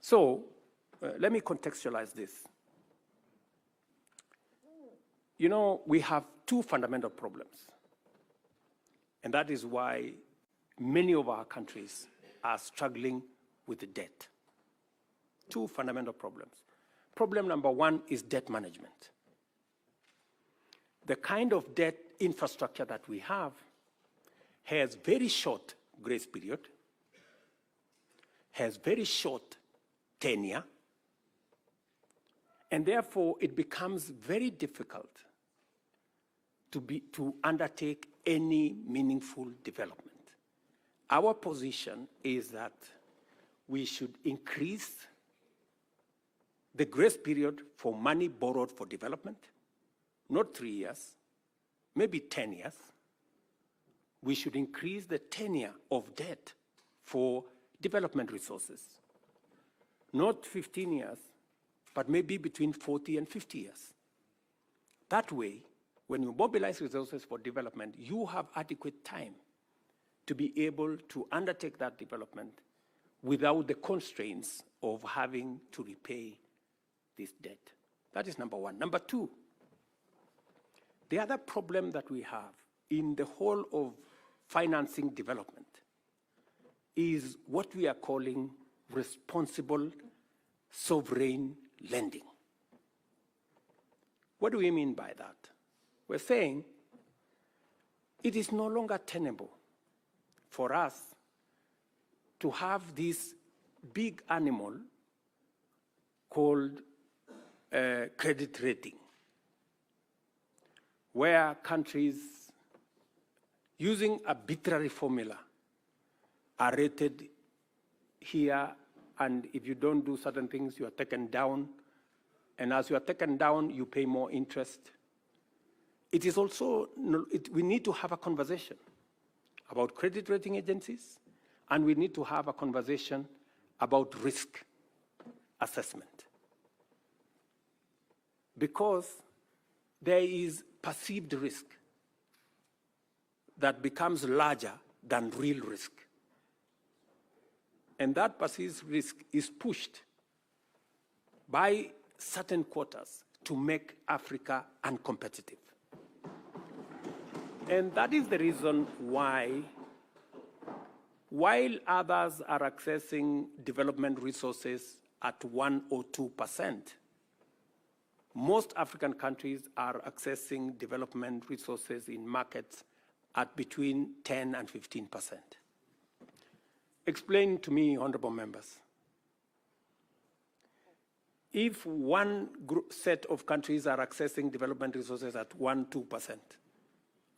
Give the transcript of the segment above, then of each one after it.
So let me contextualize this. You know, we have two fundamental problems. And that is why many of our countries are struggling with the debt. Two fundamental problems. Problem number one is debt management. The kind of debt infrastructure that we have has very short grace period, has very short tenure, and therefore it becomes very difficult to undertake any meaningful development. Our position is that we should increase the grace period for money borrowed for development, not 3 years, maybe 10 years. We should increase the tenure of debt for development resources, not 15 years, but maybe between 40 and 50 years. That way, when you mobilize resources for development, you have adequate time to be able to undertake that development without the constraints of having to repay this debt. That is number one. Number two, the other problem that we have in the whole of financing development is what we are calling responsible sovereign lending. What do we mean by that? We're saying it is no longer tenable for us to have this big animal called credit rating, where countries using arbitrary formula are rated here, and if you don't do certain things, you are taken down, and as you are taken down, you pay more interest. It is also, we need to have a conversation about credit rating agencies, and we need to have a conversation about risk assessment. Because there is perceived risk that becomes larger than real risk. And that perceived risk is pushed by certain quarters to make Africa uncompetitive. And that is the reason why, while others are accessing development resources at 1 or 2%, most African countries are accessing development resources in markets at between 10 and 15%. Explain to me, honorable members, if one set of countries are accessing development resources at 1, 2%,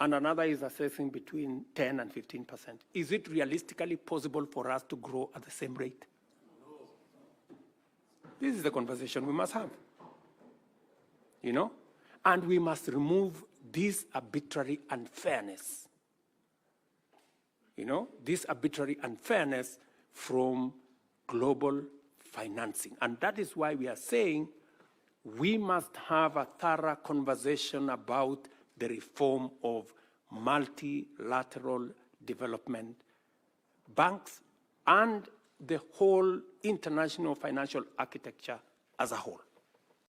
and another is accessing between 10 and 15%, is it realistically possible for us to grow at the same rate? No. This is the conversation we must have. You know? And we must remove this arbitrary unfairness. You know, this arbitrary unfairness from global financing. And that is why we are saying we must have a thorough conversation about the reform of multilateral development banks and the whole international financial architecture as a whole.